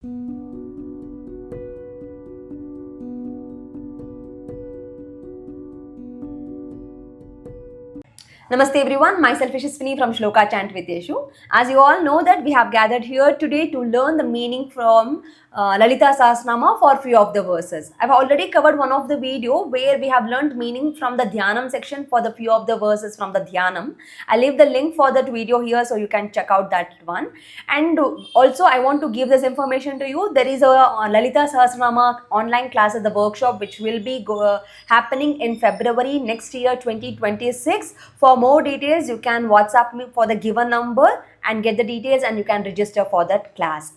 Namaste everyone, myself Yashaswini from Shloka Chant with Yeshu. As you all know that we have gathered here today to learn the meaning from Lalita Sahasranama for few of the verses. I've already covered one of the video where we have learned meaning from the Dhyanam section for the few of the verses from the Dhyanam. I'll leave the link for that video here so you can check out that one. And also I want to give this information to you. There is a Lalita Sahasranama online class at the workshop which will be happening in February next year 2026. For more details, you can WhatsApp me for the given number and get the details, and you can register for that class.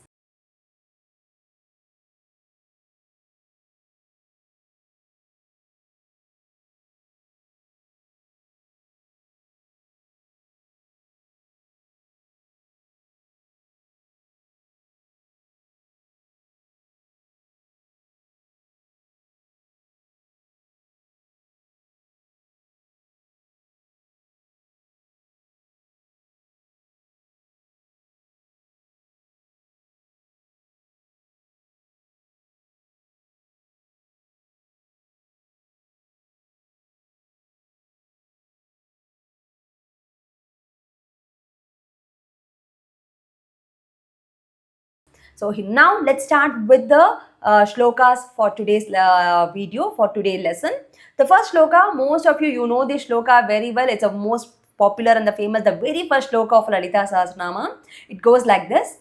So now let's start with the shlokas for today's video, for today's lesson. The first shloka, most of you know this shloka very well. It's a most popular and the famous, the very first shloka of Lalita Sahasranama. It goes like this.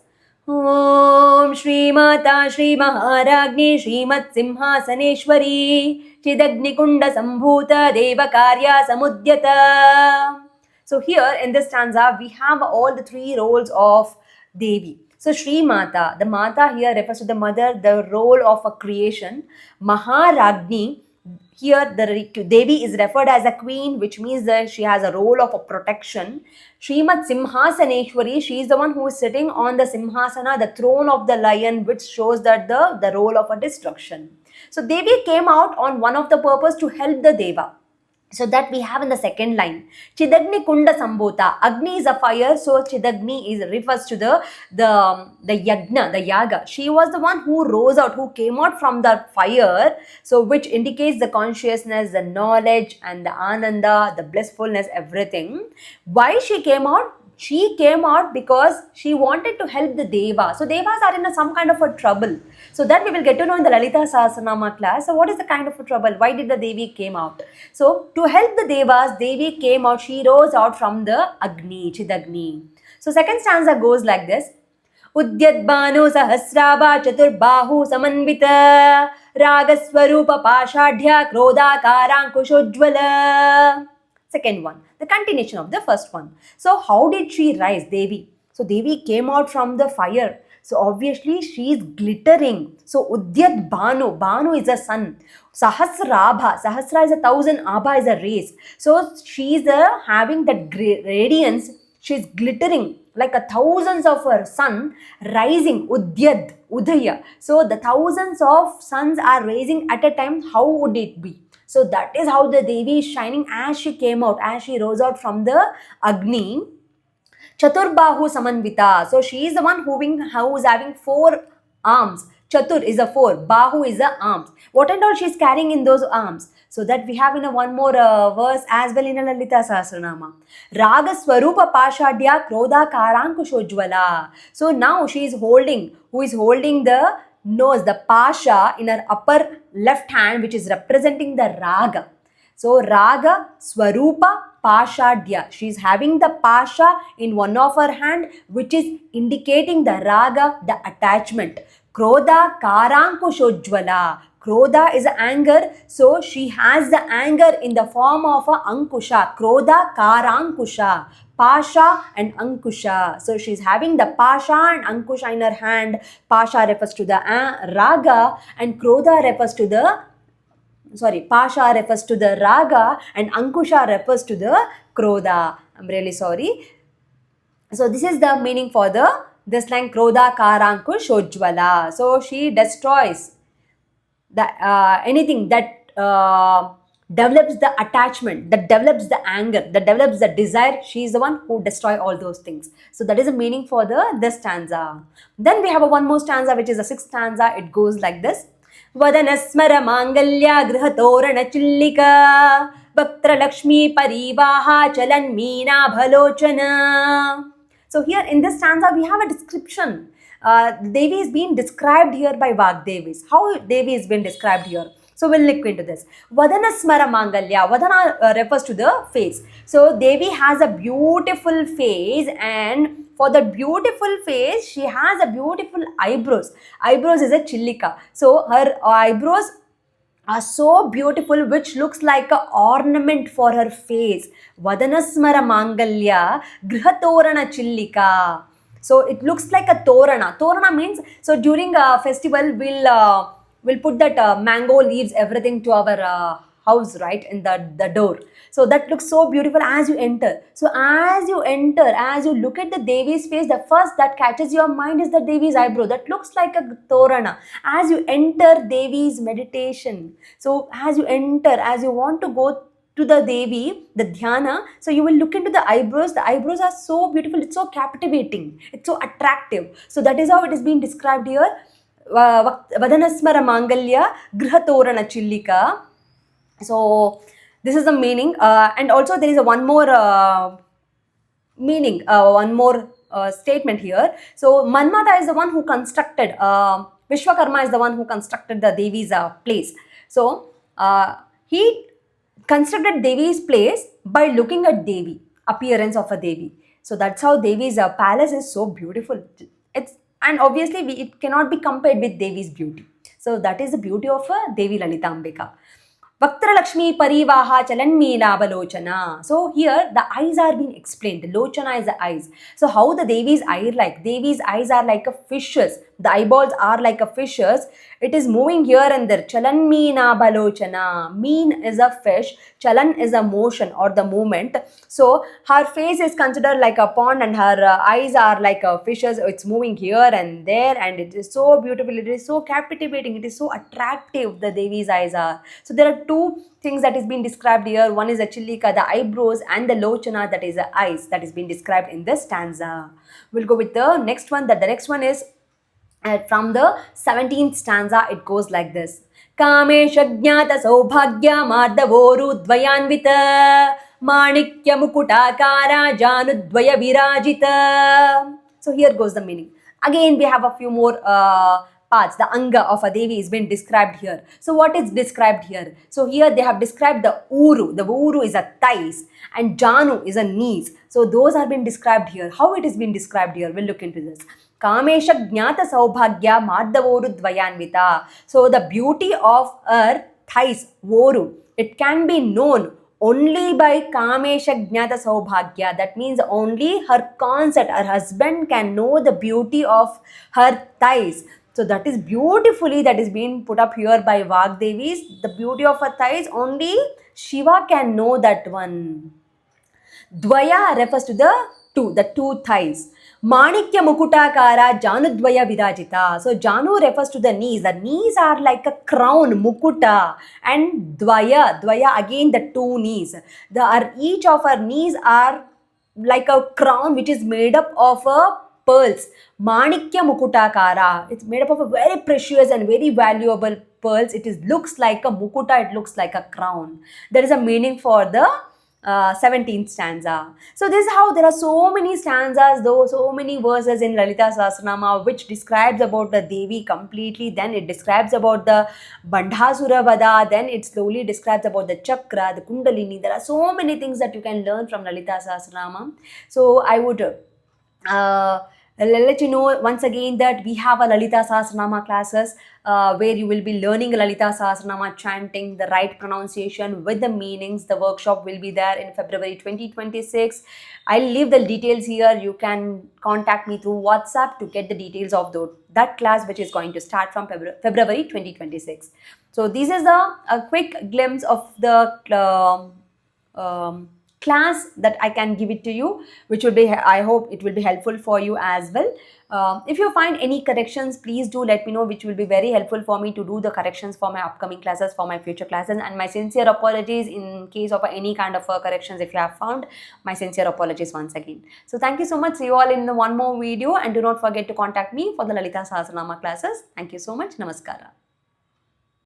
Om Shrimata Shri Maharagni Shrimat Simhasaneshwari Chidagni Kunda Sambhuta Deva Karya Samudyata. So here in this stanza, we have all the three roles of Devi. So Shri Mata, the Mata here refers to the mother, the role of a creation. Maharagni, here the Devi is referred as a queen, which means that she has a role of a protection. Srimat Simhasaneshwari, she is the one who is sitting on the Simhasana, the throne of the lion, which shows that the role of a destruction. So Devi came out on one of the purpose to help the Deva. So that we have in the second line. Chidagni Kunda Sambhota. Agni is a fire, so Chidagni refers to the yagna, the yaga. She was the one who rose out, who came out from the fire, so which indicates the consciousness, the knowledge and the ananda, the blissfulness, everything. Why she came out? She came out because she wanted to help the Deva. So Devas are in some kind of a trouble. So that we will get to know in the Lalita Sahasranama class. So what is the kind of a trouble? Why did the Devi came out? So to help the Devas, Devi came out. She rose out from the Agni, Chidagni. So second stanza goes like this. Udyadbano sahasrabha chaturbahu samanvita ragaswarupa pashadhya krodakarankushojvala. Second one, the continuation of the first one. So how did she rise, Devi? So Devi came out from the fire. So obviously she is glittering. So Udyat Banu, Banu is a sun. Sahasrabha, Sahasra is 1,000, Abha is a race. So she is having that radiance. She is glittering like thousands of her sun rising. Udyad, Udaya. So the thousands of suns are rising at a time. How would it be? So that is how the Devi is shining as she came out, as she rose out from the Agni. Chaturbahu Samanvita. So she is the one who is having 4 arms. Chatur is a 4, Bahu is a arms. What and all she is carrying in those arms? So that we have in one more verse as well in a Lalita Sahasranama. Raga Swarupa Pashadya Krodha Karankushojvala. So now she is holding, who is holding the nose, the pasha in her upper left hand, which is representing the raga. So raga, swarupa, pashadya. She is having the pasha in one of her hand, which is indicating the raga, the attachment. Krodha karankushojvala. Krodha is anger, so she has the anger in the form of a ankusha. Krodha karankusha. Pasha and Ankusha. So she's having the Pasha and Ankusha in her hand. Pasha refers to the Raga and Krodha refers to the Pasha refers to the Raga and Ankusha refers to the Krodha. I'm really sorry. So this is the meaning for this line Krodha Karankush Ojwala. So she destroys the anything that develops the attachment, that develops the anger, that develops the desire, she is the one who destroy all those things. So that is the meaning for the this stanza. Then we have a one more stanza, which is the sixth stanza. It goes like this: Vadanasmara mangalya grihatorana chillika Bhaktra Lakshmi parivaha chalan meena bhalochana. So here in this stanza we have a description. Devi is being described here by Vagdevis. How Devi is being described here? So we'll look into this. Vadana smara mangalya. Vadana refers to the face. So Devi has a beautiful face, and for the beautiful face, she has a beautiful eyebrows. Eyebrows is a chillika. So her eyebrows are so beautiful, which looks like a ornament for her face. Vadanasmara mangalya grihatorana chillika. So it looks like a torana. Torana means, so during a festival we'll put that mango leaves everything to our house, right, in the door. So that looks so beautiful as you enter. So as you enter, as you look at the Devi's face, the first that catches your mind is the Devi's eyebrow. That looks like a torana. As you enter Devi's meditation, so as you enter, as you want to go to the Devi, the dhyana, so you will look into the eyebrows. The eyebrows are so beautiful, it's so captivating, it's so attractive. So that is how it is being described here. Vadanasmara mangalya grihatorana chillika. So this is the meaning, and also there is a one more meaning, one more statement here. So Manmata is the one who constructed, Vishwakarma is the one who constructed the Devi's place. So he constructed Devi's place by looking at Devi, appearance of a Devi. So that's how Devi's palace is so beautiful. It's, and obviously it cannot be compared with Devi's beauty. So that is the beauty of Devi Lalitambika. Vaktra Lakshmi Parivaha Chalanmeela Balochana. So here the eyes are being explained. Lochana is the eyes. So how the Devi's eye like? Devi's eyes are like a fishes. The eyeballs are like a fishes. It is moving here and there. Chalanmeena Balochana. Meen is a fish. Chalan is a motion or the movement. So her face is considered like a pond, and her eyes are like a fishes. It's moving here and there, and it is so beautiful. It is so captivating. It is so attractive. The Devi's eyes are. So there are two things that is being described here. One is the chillika, the eyebrows, and the lochana, that is the eyes, that is being described in the stanza. We'll go with the next one. That the next one is from the 17th stanza. It goes like this: Kamesha jnata saubhagya madavoru dvayanvita manikya mukutakara janudvaya virajita. So here goes the meaning. Again we have a few more parts. The anga of a Devi is being described here. So what is described here? So here they have described the uru. The uru is a thighs, and janu is a knees. So those are being described here. How it is being described here? We'll look into this. Kamesha jnata saubhagya madhavoru dvayanvita. So the beauty of her thighs, voru, it can be known only by Kamesha Jnata Saubhagya. That means only her concept, her husband can know the beauty of her thighs. So that is beautifully, that is being put up here by Vagdevis. The beauty of her thighs, only Shiva can know that one. Dvaya refers to the two thighs. Manikya Mukutakara Janudvaya Virajita. So Janu refers to the knees. The knees are like a crown, Mukuta. And Dvaya again the two knees. Each of her knees are like a crown which is made up of pearls. Manikya Mukutakara. It's made up of a very precious and very valuable pearls. Looks like a mukuta, it looks like a crown. There is a meaning for the 17th stanza. So this is how there are so many stanzas, though so many verses in Lalita Sahasranama which describes about the Devi completely. Then it describes about the Bandhasura Vada. Then it slowly describes about the Chakra, the Kundalini. There are so many things that you can learn from Lalita Sahasranama. So I would let you know once again that we have a Lalita Sahasranama classes where you will be learning Lalita Sahasranama chanting, the right pronunciation with the meanings. The workshop will be there in February 2026. I'll leave the details here. You can contact me through WhatsApp to get the details of that class, which is going to start from February 2026. So this is a quick glimpse of the class that I can give it to you, which will be, I hope it will be helpful for you as well. If you find any corrections, please do let me know, which will be very helpful for me to do the corrections for my upcoming classes, for my future classes. And my sincere apologies in case of any kind of corrections if you have found. My sincere apologies once again. So thank you so much. See you all in the one more video, and do not forget to contact me for the Lalita Sahasranama classes. Thank you so much. Namaskara.